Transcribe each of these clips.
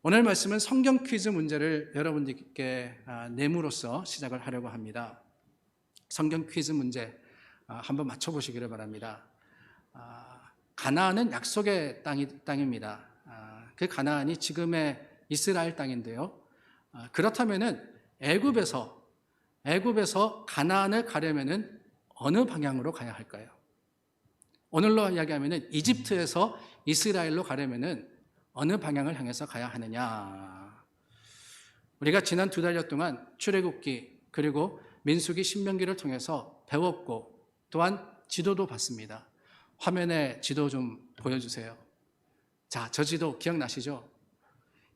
오늘 말씀은 성경 퀴즈 문제를 여러분들께 내므로써 시작을 하려고 합니다. 성경 퀴즈 문제 한번 맞춰보시기를 바랍니다. 가나안은 약속의 땅입니다. 그 가나안이 지금의 이스라엘 땅인데요. 그렇다면은 애굽에서 가나안을 가려면은 어느 방향으로 가야 할까요? 오늘로 이야기하면은 이집트에서 이스라엘로 가려면은 어느 방향을 향해서 가야 하느냐? 우리가 지난 2달여 동안 출애굽기 그리고 민수기 신명기를 통해서 배웠고 또한 지도도 봤습니다. 화면에 지도 좀 보여주세요. 자, 저 지도 기억나시죠?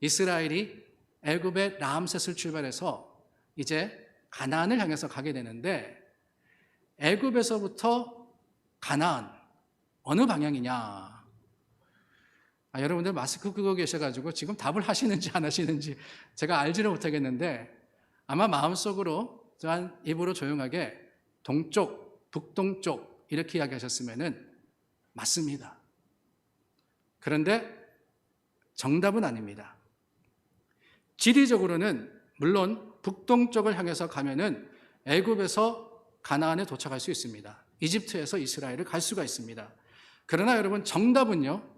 이스라엘이 애굽의 라암셋을 출발해서 이제 가나안을 향해서 가게 되는데 애굽에서부터 가나안 어느 방향이냐? 여러분들 마스크 끄고 계셔가지고 지금 답을 하시는지 안 하시는지 제가 알지를 못하겠는데 아마 마음속으로 또한 입으로 조용하게 동쪽, 북동쪽 이렇게 이야기하셨으면은 맞습니다. 그런데 정답은 아닙니다. 지리적으로는 물론 북동쪽을 향해서 가면은 애굽에서 가나안에 도착할 수 있습니다. 이집트에서 이스라엘을 갈 수가 있습니다. 그러나 여러분 정답은요.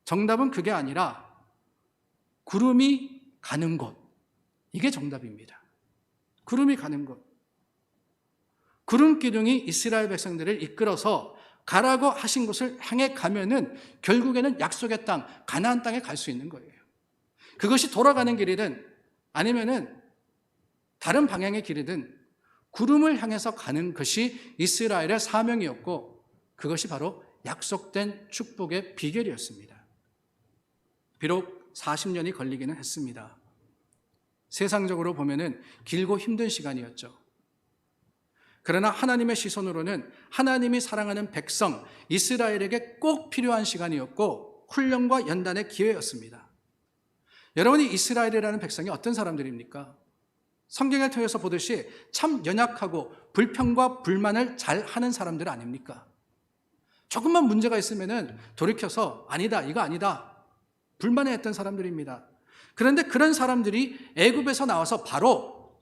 정답은 그게 아니라 구름이 가는 곳. 이게 정답입니다. 구름이 가는 곳. 구름 기둥이 이스라엘 백성들을 이끌어서 가라고 하신 곳을 향해 가면은 결국에는 약속의 땅, 가나안 땅에 갈 수 있는 거예요. 그것이 돌아가는 길이든 아니면은 다른 방향의 길이든 구름을 향해서 가는 것이 이스라엘의 사명이었고 그것이 바로 약속된 축복의 비결이었습니다. 비록 40년이 걸리기는 했습니다. 세상적으로 보면은 길고 힘든 시간이었죠. 그러나 하나님의 시선으로는 하나님이 사랑하는 백성 이스라엘에게 꼭 필요한 시간이었고 훈련과 연단의 기회였습니다. 여러분이 이스라엘이라는 백성이 어떤 사람들입니까? 성경을 통해서 보듯이 참 연약하고 불평과 불만을 잘 하는 사람들 아닙니까? 조금만 문제가 있으면은 돌이켜서 아니다, 이거 아니다. 불만해했던 사람들입니다. 그런데 그런 사람들이 애굽에서 나와서 바로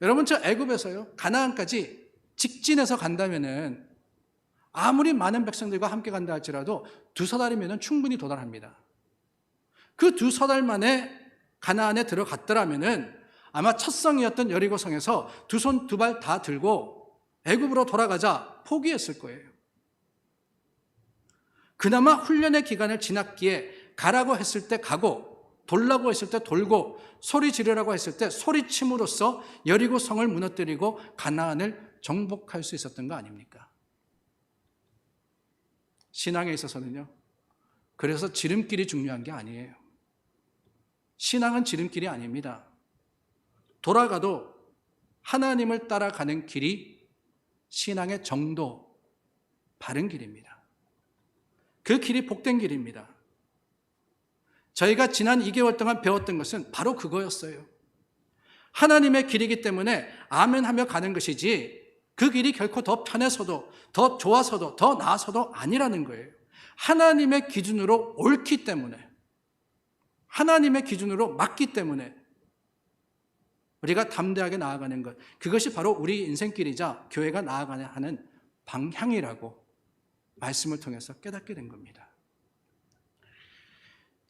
여러분 저 애굽에서요 가나안까지 직진해서 간다면은 아무리 많은 백성들과 함께 간다 할지라도 2-3달이면은 충분히 도달합니다. 그 2-3달 만에 가나안에 들어갔더라면은 아마 첫 성이었던 여리고성에서 2손 2발 다 들고 애굽으로 돌아가자 포기했을 거예요. 그나마 훈련의 기간을 지났기에 가라고 했을 때 가고 돌라고 했을 때 돌고 소리 지르라고 했을 때 소리침으로써 여리고 성을 무너뜨리고 가나안을 정복할 수 있었던 거 아닙니까? 신앙에 있어서는요. 그래서 지름길이 중요한 게 아니에요. 신앙은 지름길이 아닙니다. 돌아가도 하나님을 따라가는 길이 신앙의 정도, 바른 길입니다. 그 길이 복된 길입니다. 저희가 지난 2개월 동안 배웠던 것은 바로 그거였어요. 하나님의 길이기 때문에 아멘 하며 가는 것이지 그 길이 결코 더 편해서도 더 좋아서도 더 나아서도 아니라는 거예요. 하나님의 기준으로 옳기 때문에 하나님의 기준으로 맞기 때문에 우리가 담대하게 나아가는 것 그것이 바로 우리 인생길이자 교회가 나아가야 하는 방향이라고 말씀을 통해서 깨닫게 된 겁니다.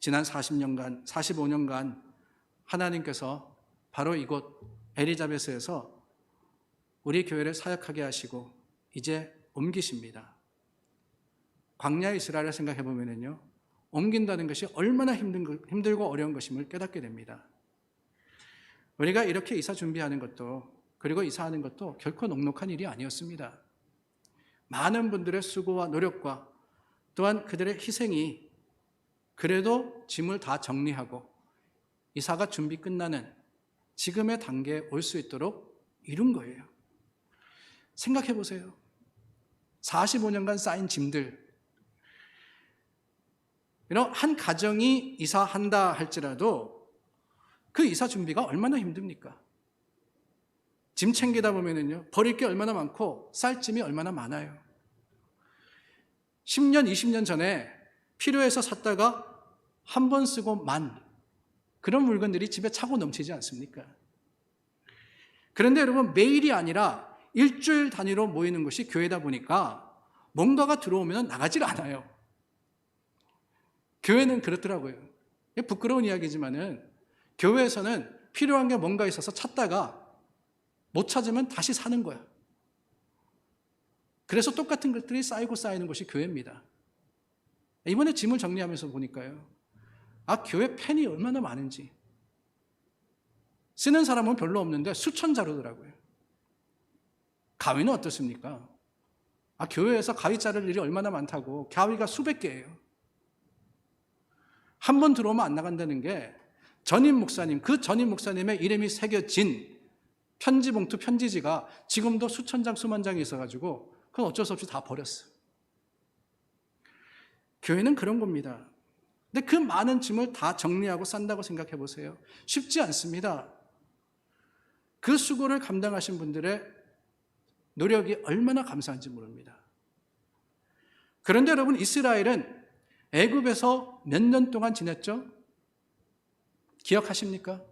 지난 40년간, 45년간 하나님께서 바로 이곳 엘리자베스에서 우리 교회를 사역하게 하시고 이제 옮기십니다. 광야 이스라엘을 생각해 보면요, 옮긴다는 것이 얼마나 힘들고 어려운 것임을 깨닫게 됩니다. 우리가 이렇게 이사 준비하는 것도 그리고 이사하는 것도 결코 녹록한 일이 아니었습니다. 많은 분들의 수고와 노력과 또한 그들의 희생이 그래도 짐을 다 정리하고 이사가 준비 끝나는 지금의 단계에 올 수 있도록 이룬 거예요. 생각해 보세요. 45년간 쌓인 짐들. 이런 한 가정이 이사한다 할지라도 그 이사 준비가 얼마나 힘듭니까? 짐 챙기다 보면은요, 버릴 게 얼마나 많고 쌀 짐이 얼마나 많아요. 10년, 20년 전에 필요해서 샀다가 한 번 쓰고 만, 그런 물건들이 집에 차고 넘치지 않습니까? 그런데 여러분, 매일이 아니라 일주일 단위로 모이는 것이 교회다 보니까 뭔가가 들어오면 나가질 않아요. 교회는 그렇더라고요. 부끄러운 이야기지만은 교회에서는 필요한 게 뭔가 있어서 찾다가 못 찾으면 다시 사는 거야. 그래서 똑같은 것들이 쌓이고 쌓이는 것이 교회입니다. 이번에 짐을 정리하면서 보니까요, 교회 펜이 얼마나 많은지. 쓰는 사람은 별로 없는데 수천 자루더라고요. 가위는 어떻습니까? 교회에서 가위 자를 일이 얼마나 많다고. 가위가 수백 개예요. 한 번 들어오면 안 나간다는 게 전임 목사님, 그 전임 목사님의 이름이 새겨진 편지 봉투, 편지지가 지금도 수천 장, 수만 장이 있어가지고 그건 어쩔 수 없이 다 버렸어요. 교회는 그런 겁니다. 근데 그 많은 짐을 다 정리하고 싼다고 생각해 보세요. 쉽지 않습니다. 그 수고를 감당하신 분들의 노력이 얼마나 감사한지 모릅니다. 그런데 여러분, 이스라엘은 애굽에서 몇 년 동안 지냈죠? 기억하십니까?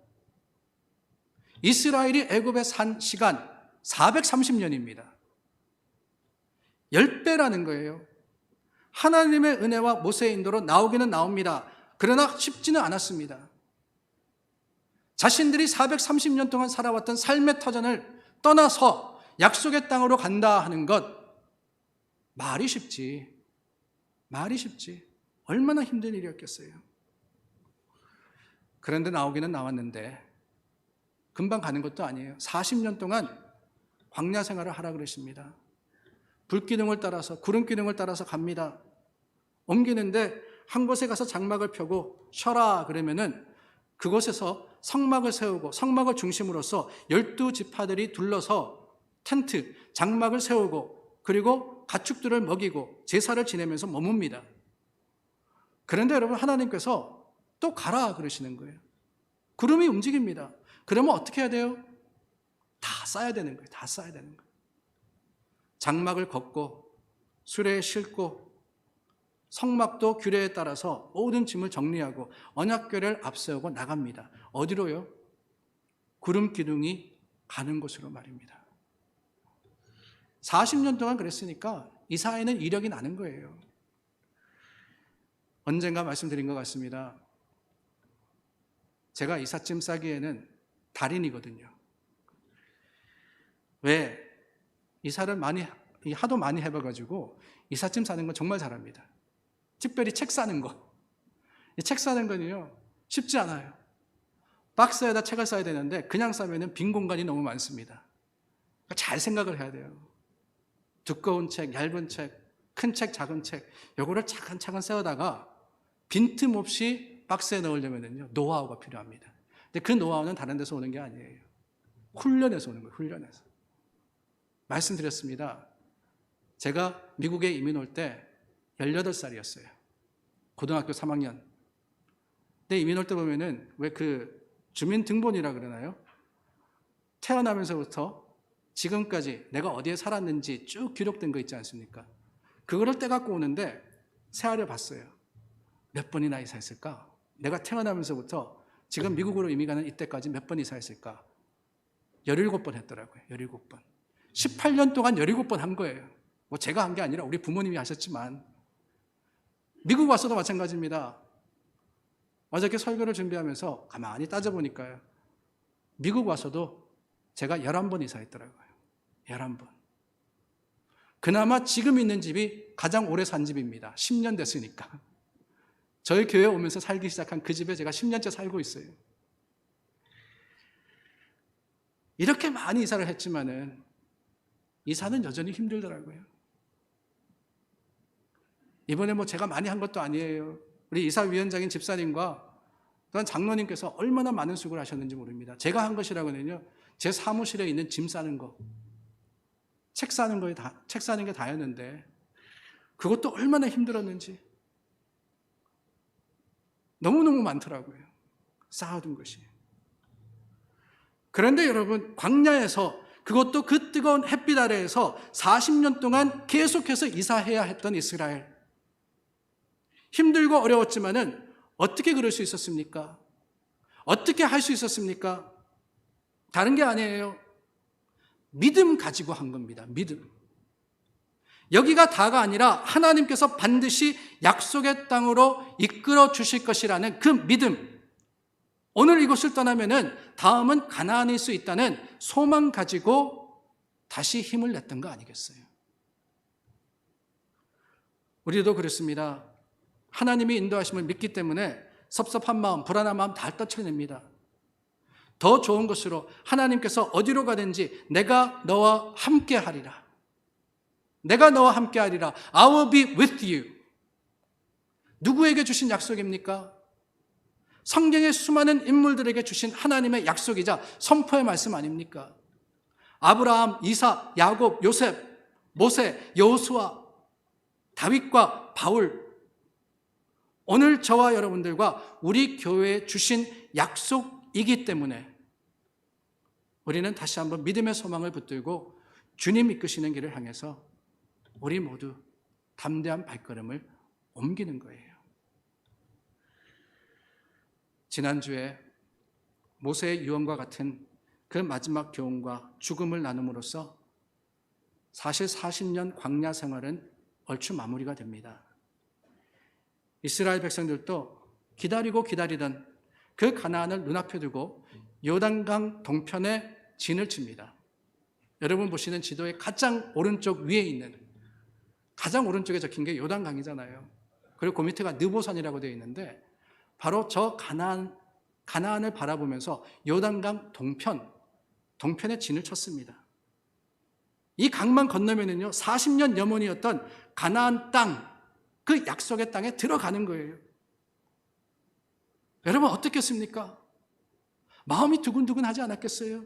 이스라엘이 애굽에 산 시간 430년입니다. 10배라는 거예요. 하나님의 은혜와 모세의 인도로 나오기는 나옵니다. 그러나 쉽지는 않았습니다. 자신들이 430년 동안 살아왔던 삶의 터전을 떠나서 약속의 땅으로 간다 하는 것, 말이 쉽지. 얼마나 힘든 일이었겠어요. 그런데 나오기는 나왔는데 금방 가는 것도 아니에요. 40년 동안 광야 생활을 하라 그러십니다. 불기둥을 따라서, 구름기둥을 따라서 갑니다. 옮기는데 한 곳에 가서 장막을 펴고 쉬어라 그러면은 그곳에서 성막을 세우고, 성막을 중심으로서 12지파들이 둘러서 텐트, 장막을 세우고, 그리고 가축들을 먹이고 제사를 지내면서 머뭅니다. 그런데 여러분, 하나님께서 또 가라 그러시는 거예요. 구름이 움직입니다. 그러면 어떻게 해야 돼요? 다 싸야 되는 거예요. 다 싸야 되는 거예요. 장막을 걷고 수레에 싣고 성막도 규례에 따라서 모든 짐을 정리하고 언약궤를 앞세우고 나갑니다. 어디로요? 구름 기둥이 가는 곳으로 말입니다. 40년 동안 그랬으니까 이사야는 이력이 나는 거예요. 언젠가 말씀드린 것 같습니다. 제가 이삿짐 싸기에는 달인이거든요. 왜? 이사를 하도 많이 해봐가지고 이삿짐 싸는 건 정말 잘합니다. 특별히 책 싸는 거. 이 책 싸는 건요, 쉽지 않아요. 박스에다 책을 싸야 되는데 그냥 싸면은 빈 공간이 너무 많습니다. 그러니까 잘 생각을 해야 돼요. 두꺼운 책, 얇은 책, 큰 책, 작은 책, 요거를 차근차근 세우다가 빈틈없이 박스에 넣으려면요, 노하우가 필요합니다. 근데 그 노하우는 다른 데서 오는 게 아니에요. 훈련에서 오는 거예요, 훈련에서. 말씀드렸습니다. 제가 미국에 이민 올 때 18살이었어요. 고등학교 3학년. 근데 이민 올 때 보면은 왜 그 주민등본이라 그러나요? 태어나면서부터 지금까지 내가 어디에 살았는지 쭉 기록된 거 있지 않습니까? 그거를 떼갖고 오는데 세알을 봤어요. 몇 번이나 이사했을까? 내가 태어나면서부터 지금 미국으로 이민 가는 이때까지 몇 번 이사했을까? 17번 했더라고요. 17번. 18년 동안 17번 한 거예요. 뭐 제가 한 게 아니라 우리 부모님이 하셨지만 미국 와서도 마찬가지입니다. 어저께 설교를 준비하면서 가만히 따져보니까요, 미국 와서도 제가 11번 이사했더라고요. 11번. 그나마 지금 있는 집이 가장 오래 산 집입니다. 10년 됐으니까. 저희 교회 오면서 살기 시작한 그 집에 제가 10년째 살고 있어요. 이렇게 많이 이사를 했지만은 이사는 여전히 힘들더라고요. 이번에 뭐 제가 많이 한 것도 아니에요. 우리 이사위원장인 집사님과 또한 장로님께서 얼마나 많은 수고를 하셨는지 모릅니다. 제가 한 것이라고는요, 제 사무실에 있는 짐 싸는 거, 책 싸는 게 다였는데 그것도 얼마나 힘들었는지 너무너무 많더라고요. 쌓아둔 것이. 그런데 여러분, 광야에서, 그것도 그 뜨거운 햇빛 아래에서 40년 동안 계속해서 이사해야 했던 이스라엘. 힘들고 어려웠지만은 어떻게 그럴 수 있었습니까? 어떻게 할 수 있었습니까? 다른 게 아니에요. 믿음 가지고 한 겁니다. 믿음. 여기가 다가 아니라 하나님께서 반드시 약속의 땅으로 이끌어 주실 것이라는 그 믿음. 오늘 이곳을 떠나면은 다음은 가나안일 수 있다는 소망 가지고 다시 힘을 냈던 거 아니겠어요? 우리도 그렇습니다. 하나님이 인도하심을 믿기 때문에 섭섭한 마음, 불안한 마음 다 떨쳐냅니다. 더 좋은 것으로 하나님께서 어디로 가든지 내가 너와 함께 하리라. 내가 너와 함께 하리라. I will be with you. 누구에게 주신 약속입니까? 성경의 수많은 인물들에게 주신 하나님의 약속이자 선포의 말씀 아닙니까? 아브라함, 이삭, 야곱, 요셉, 모세, 여호수아, 다윗과 바울. 오늘 저와 여러분들과 우리 교회에 주신 약속이기 때문에 우리는 다시 한번 믿음의 소망을 붙들고 주님 이끄시는 길을 향해서 우리 모두 담대한 발걸음을 옮기는 거예요. 지난주에 모세의 유언과 같은 그 마지막 교훈과 죽음을 나눔으로써 사실 40년 광야 생활은 얼추 마무리가 됩니다. 이스라엘 백성들도 기다리고 기다리던 그 가나안을 눈앞에 두고 요단강 동편에 진을 칩니다. 여러분 보시는 지도의 가장 오른쪽 위에 있는, 가장 오른쪽에 적힌 게 요단강이잖아요. 그리고 그 밑에가 느보산이라고 되어 있는데 바로 저 가나안을 바라보면서 요단강 동편에 진을 쳤습니다. 이 강만 건너면은요 40년 염원이었던 가나안 땅, 그 약속의 땅에 들어가는 거예요. 여러분 어떻겠습니까? 마음이 두근두근하지 않았겠어요?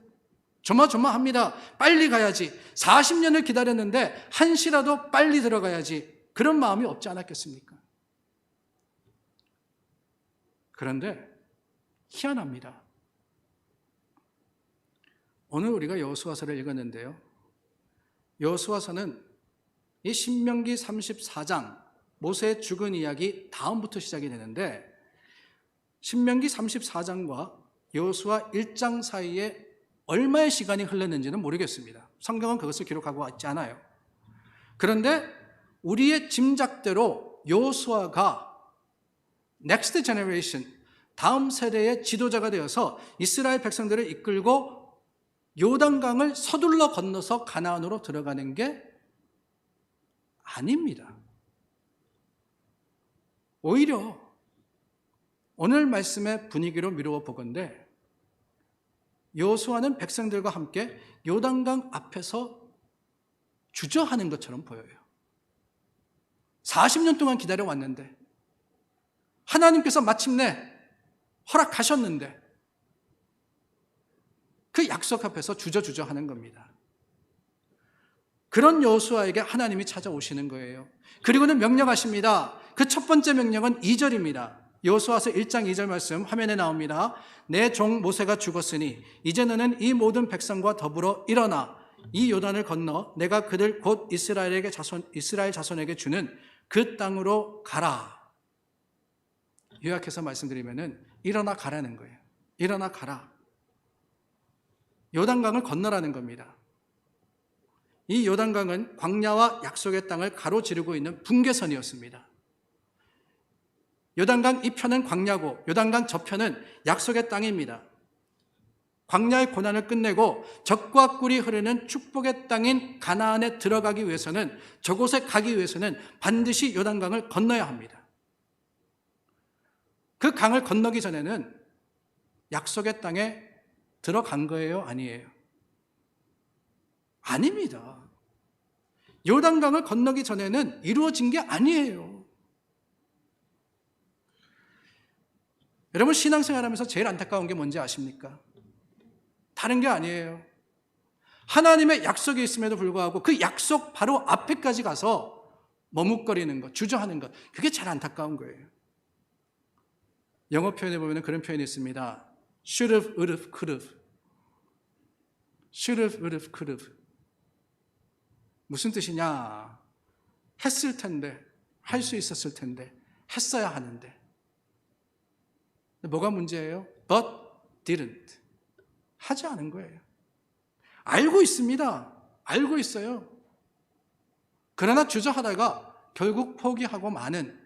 조마조마합니다. 빨리 가야지. 40년을 기다렸는데 한시라도 빨리 들어가야지. 그런 마음이 없지 않았겠습니까? 그런데 희한합니다. 오늘 우리가 여호수아서를 읽었는데요. 여호수아서는 이 신명기 34장 모세의 죽은 이야기 다음부터 시작이 되는데 신명기 34장과 여호수아 1장 사이에 얼마의 시간이 흘렀는지는 모르겠습니다. 성경은 그것을 기록하고 있지 않아요. 그런데 우리의 짐작대로 여호수아가 Next Generation, 다음 세대의 지도자가 되어서 이스라엘 백성들을 이끌고 요단강을 서둘러 건너서 가나안으로 들어가는 게 아닙니다. 오히려 오늘 말씀의 분위기로 미루어 보건대 여호수아는 백성들과 함께 요단강 앞에서 주저하는 것처럼 보여요. 40년 동안 기다려왔는데 하나님께서 마침내 허락하셨는데 그 약속 앞에서 주저하는 겁니다. 그런 여호수아에게 하나님이 찾아오시는 거예요. 그리고는 명령하십니다. 그 첫 번째 명령은 2절입니다. 여호수아서 1장 2절 말씀 화면에 나옵니다. 내 종 모세가 죽었으니 이제 너는 이 모든 백성과 더불어 일어나 이 요단을 건너 내가 그들 곧 이스라엘 자손에게 주는 그 땅으로 가라. 요약해서 말씀드리면은 일어나 가라는 거예요. 일어나 가라. 요단강을 건너라는 겁니다. 이 요단강은 광야와 약속의 땅을 가로지르고 있는 분계선이었습니다. 요단강 이편은 광야고 요단강 저편은 약속의 땅입니다. 광야의 고난을 끝내고 젖과 꿀이 흐르는 축복의 땅인 가나안에 들어가기 위해서는, 저곳에 가기 위해서는 반드시 요단강을 건너야 합니다. 그 강을 건너기 전에는 약속의 땅에 들어간 거예요? 아니에요? 아닙니다. 요단강을 건너기 전에는 이루어진 게 아니에요. 여러분 신앙생활하면서 제일 안타까운 게 뭔지 아십니까? 다른 게 아니에요. 하나님의 약속이 있음에도 불구하고 그 약속 바로 앞에까지 가서 머뭇거리는 것, 주저하는 것, 그게 제일 안타까운 거예요. 영어 표현에 보면 그런 표현이 있습니다. should have, would have, could have. should have, would have, could have. 무슨 뜻이냐? 했을 텐데, 할 수 있었을 텐데, 했어야 하는데. 뭐가 문제예요? But didn't. 하지 않은 거예요. 알고 있습니다. 알고 있어요. 그러나 주저하다가 결국 포기하고 마는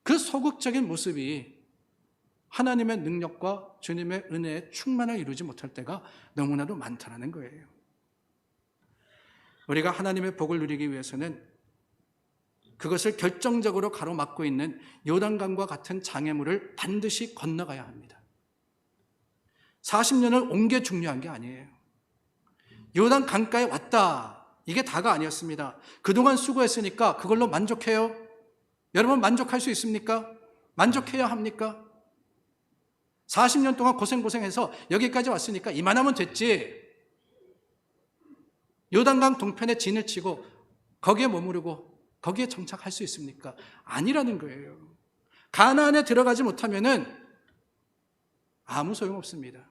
그 소극적인 모습이 하나님의 능력과 주님의 은혜의 충만을 이루지 못할 때가 너무나도 많다는 거예요. 우리가 하나님의 복을 누리기 위해서는 그것을 결정적으로 가로막고 있는 요단강과 같은 장애물을 반드시 건너가야 합니다. 40년을 온 게 중요한 게 아니에요. 요단 강가에 왔다. 이게 다가 아니었습니다. 그동안 수고했으니까 그걸로 만족해요? 여러분 만족할 수 있습니까? 만족해야 합니까? 40년 동안 고생해서 여기까지 왔으니까 이만하면 됐지. 요단강 동편에 진을 치고 거기에 머무르고 거기에 정착할 수 있습니까? 아니라는 거예요. 가나안에 들어가지 못하면은 아무 소용없습니다.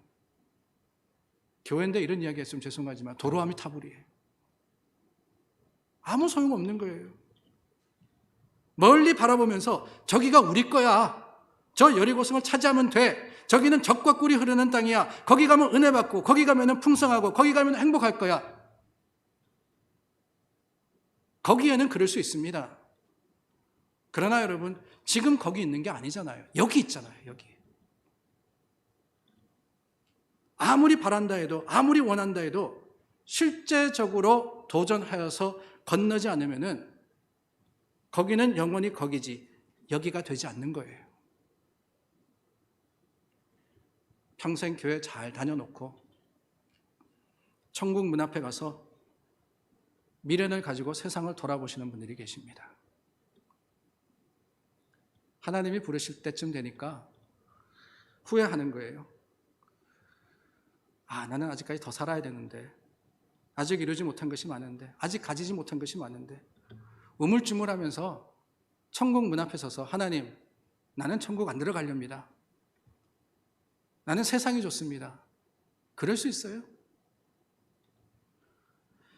교회인데 이런 이야기 했으면 죄송하지만 도로아미 타불이에요. 아무 소용없는 거예요. 멀리 바라보면서 저기가 우리 거야. 저 여리고성을 차지하면 돼. 저기는 젖과 꿀이 흐르는 땅이야. 거기 가면 은혜 받고 거기 가면 풍성하고 거기 가면 행복할 거야. 거기에는 그럴 수 있습니다. 그러나 여러분 지금 거기 있는 게 아니잖아요. 여기 있잖아요. 여기. 아무리 바란다 해도 아무리 원한다 해도 실제적으로 도전하여서 건너지 않으면은 거기는 영원히 거기지 여기가 되지 않는 거예요. 평생 교회 잘 다녀놓고 천국 문 앞에 가서 미련을 가지고 세상을 돌아보시는 분들이 계십니다. 하나님이 부르실 때쯤 되니까 후회하는 거예요. 나는 아직까지 더 살아야 되는데, 아직 이루지 못한 것이 많은데, 아직 가지지 못한 것이 많은데, 우물쭈물하면서 천국 문 앞에 서서 하나님, 나는 천국 안 들어가렵니다. 나는 세상이 좋습니다. 그럴 수 있어요?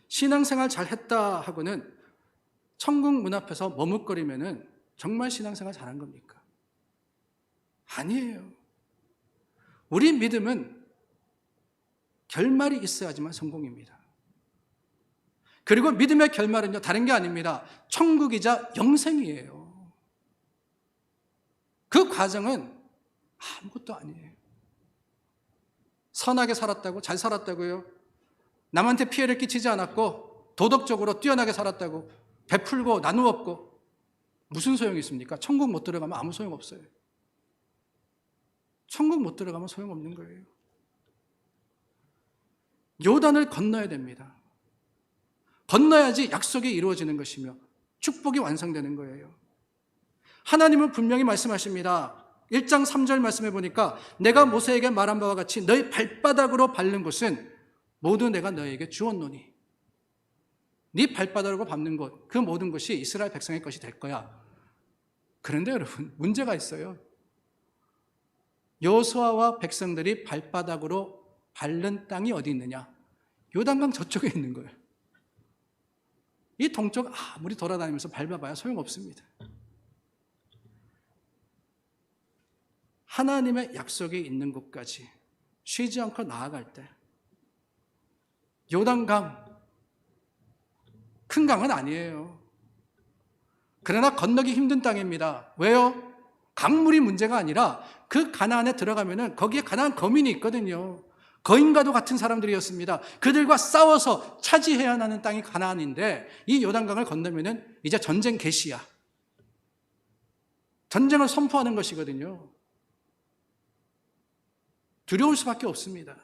신앙생활 잘했다 하고는 천국 문 앞에서 머뭇거리면은 정말 신앙생활 잘한 겁니까? 아니에요. 우리 믿음은 결말이 있어야지만 성공입니다. 그리고 믿음의 결말은요, 다른 게 아닙니다. 천국이자 영생이에요. 그 과정은 아무것도 아니에요. 선하게 살았다고, 잘 살았다고요? 남한테 피해를 끼치지 않았고, 도덕적으로 뛰어나게 살았다고, 베풀고 나누었고, 무슨 소용이 있습니까? 천국 못 들어가면 아무 소용 없어요. 천국 못 들어가면 소용없는 거예요. 요단을 건너야 됩니다. 건너야지 약속이 이루어지는 것이며 축복이 완성되는 거예요. 하나님은 분명히 말씀하십니다. 1장 3절 말씀해 보니까 내가 모세에게 말한 바와 같이 너희 발바닥으로 밟는 곳은 모두 내가 너에게 주었노니 네 발바닥으로 밟는 곳, 그 모든 것이 이스라엘 백성의 것이 될 거야. 그런데 여러분 문제가 있어요. 여호수아와 백성들이 발바닥으로 밟는 땅이 어디 있느냐? 요단강 저쪽에 있는 거예요. 이 동쪽 아무리 돌아다니면서 밟아봐야 소용없습니다. 하나님의 약속이 있는 곳까지 쉬지 않고 나아갈 때 요단강, 큰 강은 아니에요. 그러나 건너기 힘든 땅입니다. 왜요? 강물이 문제가 아니라 그 가나안에 들어가면은 거기에 가나안 거민이 있거든요. 거인과도 같은 사람들이었습니다. 그들과 싸워서 차지해야 하는 땅이 가나안인데 이 요단강을 건너면은 이제 전쟁 개시야. 전쟁을 선포하는 것이거든요. 두려울 수밖에 없습니다.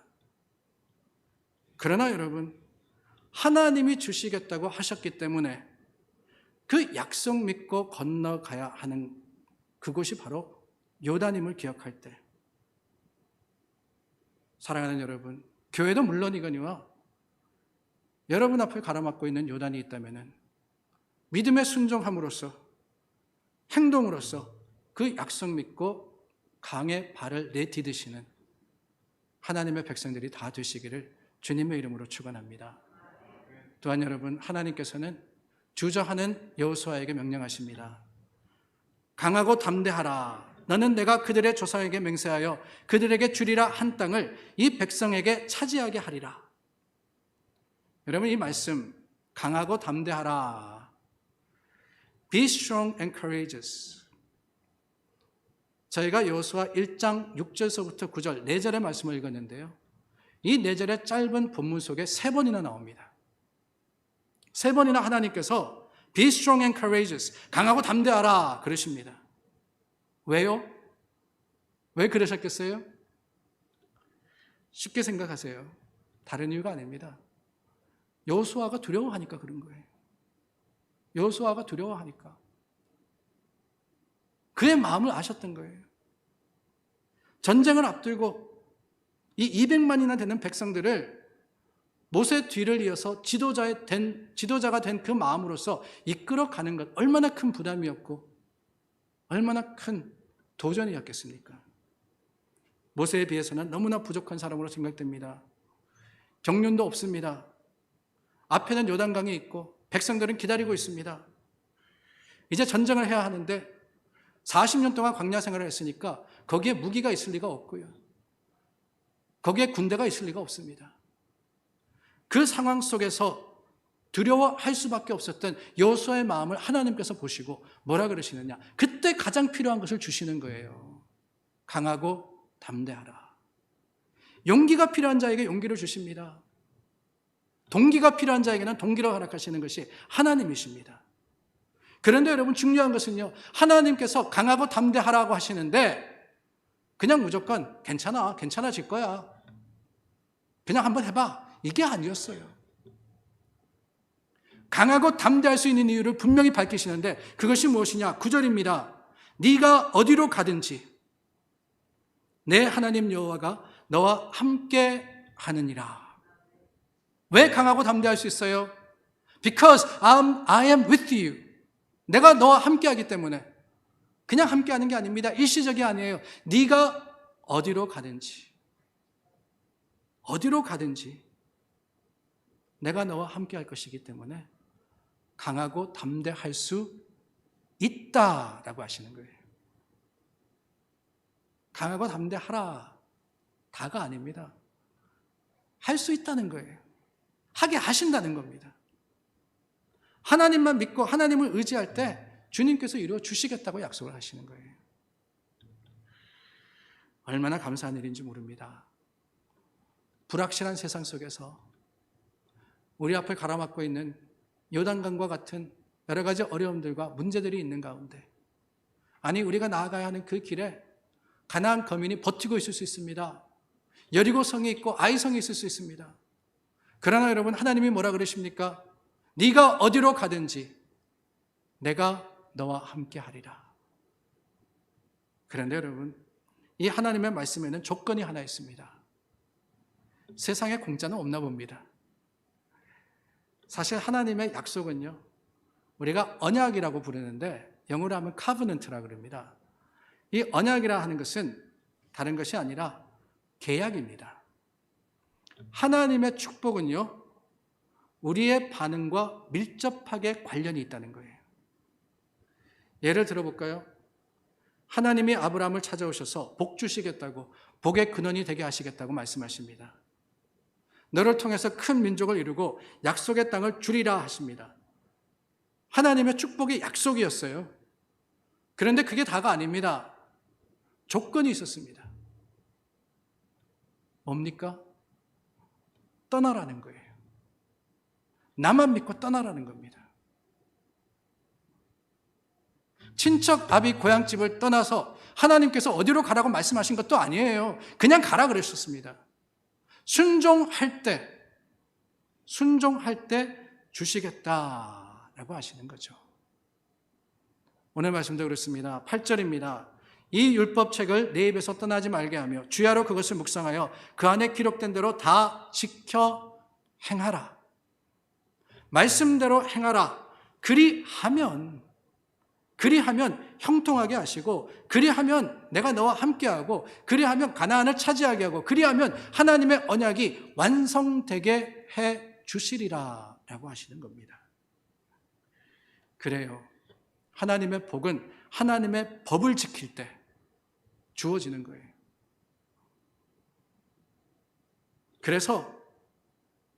그러나 여러분, 하나님이 주시겠다고 하셨기 때문에 그 약속 믿고 건너가야 하는 그곳이 바로 요단임을 기억할 때, 사랑하는 여러분, 교회도 물론이거니와 여러분 앞을 가로막고 있는 요단이 있다면 믿음의 순종함으로써, 행동으로써 그 약속 믿고 강에 발을 내디디시는 하나님의 백성들이 다 되시기를 주님의 이름으로 축원합니다. 또한 여러분, 하나님께서는 주저하는 여호수아에게 명령하십니다. 강하고 담대하라. 너는 내가 그들의 조상에게 맹세하여 그들에게 주리라 한 땅을 이 백성에게 차지하게 하리라. 여러분, 이 말씀 강하고 담대하라. Be strong and courageous. 저희가 여호수아 1장 6절서부터 9절 4절의 말씀을 읽었는데요. 이 4절의 짧은 본문 속에 3번이나 나옵니다. 3번이나 하나님께서 Be strong and courageous. 강하고 담대하라 그러십니다. 왜요? 왜 그러셨겠어요? 쉽게 생각하세요. 다른 이유가 아닙니다. 여호수아가 두려워하니까 그런 거예요. 여호수아가 두려워하니까. 그의 마음을 아셨던 거예요. 전쟁을 앞두고 이 200만이나 되는 백성들을 모세 뒤를 이어서 지도자가 된 그 마음으로서 이끌어가는 것 얼마나 큰 부담이었고 얼마나 큰 도전이었겠습니까? 모세에 비해서는 너무나 부족한 사람으로 생각됩니다. 경륜도 없습니다. 앞에는 요단강이 있고 백성들은 기다리고 있습니다. 이제 전쟁을 해야 하는데 40년 동안 광야 생활을 했으니까 거기에 무기가 있을 리가 없고요. 거기에 군대가 있을 리가 없습니다. 그 상황 속에서 두려워할 수밖에 없었던 여호수아의 마음을 하나님께서 보시고 뭐라 그러시느냐? 그때 가장 필요한 것을 주시는 거예요. 강하고 담대하라. 용기가 필요한 자에게 용기를 주십니다. 동기가 필요한 자에게는 동기를 허락하시는 것이 하나님이십니다. 그런데 여러분, 중요한 것은요, 하나님께서 강하고 담대하라고 하시는데 그냥 무조건 괜찮아질 거야, 그냥 한번 해봐, 이게 아니었어요. 강하고 담대할 수 있는 이유를 분명히 밝히시는데 그것이 무엇이냐? 9절입니다. 네가 어디로 가든지 내 하나님 여호와가 너와 함께 하느니라. 왜 강하고 담대할 수 있어요? Because I am with you. 내가 너와 함께하기 때문에. 그냥 함께하는 게 아닙니다. 일시적이 아니에요. 네가 어디로 가든지 내가 너와 함께할 것이기 때문에 강하고 담대할 수 있다라고 하시는 거예요. 강하고 담대하라 다가 아닙니다. 할 수 있다는 거예요. 하게 하신다는 겁니다. 하나님만 믿고 하나님을 의지할 때 주님께서 이루어 주시겠다고 약속을 하시는 거예요. 얼마나 감사한 일인지 모릅니다. 불확실한 세상 속에서 우리 앞을 가로막고 있는 요단강과 같은 여러 가지 어려움들과 문제들이 있는 가운데, 아니 우리가 나아가야 하는 그 길에 가나안 거민이 버티고 있을 수 있습니다. 여리고성이 있고 아이성이 있을 수 있습니다. 그러나 여러분, 하나님이 뭐라 그러십니까? 네가 어디로 가든지 내가 너와 함께 하리라. 그런데 여러분, 이 하나님의 말씀에는 조건이 하나 있습니다. 세상에 공짜는 없나 봅니다. 사실 하나님의 약속은요, 우리가 언약이라고 부르는데 영어로 하면 covenant라고 그럽니다. 이 언약이라 하는 것은 다른 것이 아니라 계약입니다. 하나님의 축복은요, 우리의 반응과 밀접하게 관련이 있다는 거예요. 예를 들어볼까요? 하나님이 아브라함을 찾아오셔서 복 주시겠다고, 복의 근원이 되게 하시겠다고 말씀하십니다. 너를 통해서 큰 민족을 이루고 약속의 땅을 주리라 하십니다. 하나님의 축복이 약속이었어요. 그런데 그게 다가 아닙니다. 조건이 있었습니다. 뭡니까? 떠나라는 거예요. 나만 믿고 떠나라는 겁니다. 친척 아비 고향집을 떠나서 하나님께서 어디로 가라고 말씀하신 것도 아니에요. 그냥 가라 그러셨습니다. 순종할 때 주시겠다라고 하시는 거죠. 오늘 말씀도 그렇습니다. 8절입니다. 이 율법책을 내 입에서 떠나지 말게 하며 주야로 그것을 묵상하여 그 안에 기록된 대로 다 지켜 행하라. 말씀대로 행하라. 그리하면 형통하게 하시고, 그리하면 내가 너와 함께하고, 그리하면 가나안을 차지하게 하고, 그리하면 하나님의 언약이 완성되게 해 주시리라 라고 하시는 겁니다. 그래요. 하나님의 복은 하나님의 법을 지킬 때, 주어지는 거예요. 그래서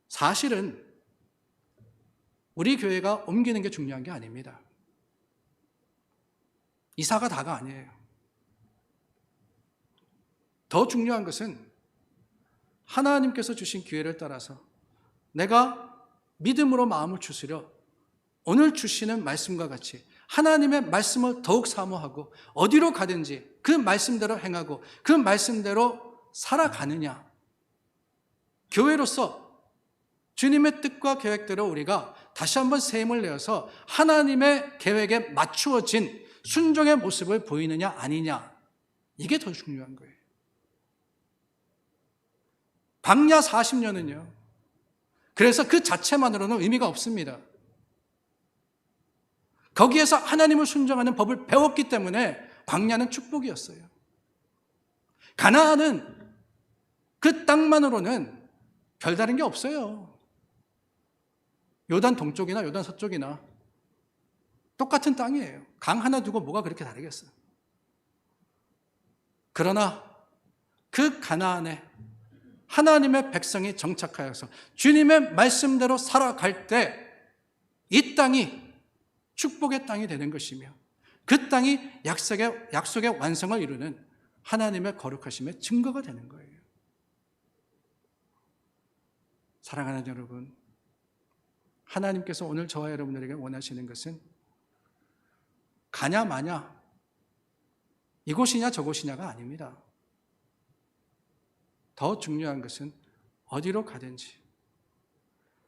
사실은 우리 교회가 옮기는 게 중요한 게 아닙니다. 이사가 다가 아니에요. 더 중요한 것은 하나님께서 주신 기회를 따라서 내가 믿음으로 마음을 추스려 오늘 주시는 말씀과 같이 하나님의 말씀을 더욱 사모하고 어디로 가든지 그 말씀대로 행하고 그 말씀대로 살아가느냐. 교회로서 주님의 뜻과 계획대로 우리가 다시 한번 새 힘을 내어서 하나님의 계획에 맞추어진 순종의 모습을 보이느냐 아니냐. 이게 더 중요한 거예요. 광야 40년은요. 그래서 그 자체만으로는 의미가 없습니다. 거기에서 하나님을 순종하는 법을 배웠기 때문에 광야는 축복이었어요. 가나안은 그 땅만으로는 별다른 게 없어요. 요단 동쪽이나 요단 서쪽이나 똑같은 땅이에요. 강 하나 두고 뭐가 그렇게 다르겠어요. 그러나 그 가나안에 하나님의 백성이 정착하여서 주님의 말씀대로 살아갈 때 이 땅이 축복의 땅이 되는 것이며 그 땅이 약속의 완성을 이루는 하나님의 거룩하심의 증거가 되는 거예요. 사랑하는 여러분, 하나님께서 오늘 저와 여러분들에게 원하시는 것은 가냐 마냐 이곳이냐 저곳이냐가 아닙니다. 더 중요한 것은 어디로 가든지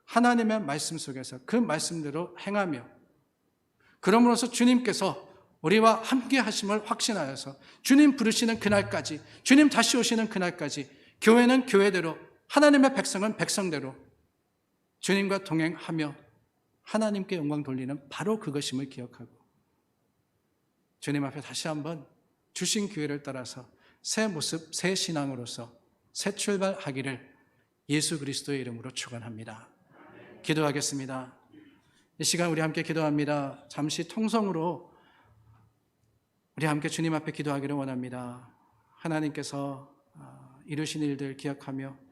하나님의 말씀 속에서 그 말씀대로 행하며 그러므로서 주님께서 우리와 함께 하심을 확신하여서 주님 부르시는 그날까지, 주님 다시 오시는 그날까지 교회는 교회대로, 하나님의 백성은 백성대로 주님과 동행하며 하나님께 영광 돌리는 바로 그것임을 기억하고 주님 앞에 다시 한번 주신 기회를 따라서 새 모습, 새 신앙으로서 새 출발하기를 예수 그리스도의 이름으로 축원합니다. 기도하겠습니다. 이 시간 우리 함께 기도합니다. 잠시 통성으로 우리 함께 주님 앞에 기도하기를 원합니다. 하나님께서 이루신 일들 기억하며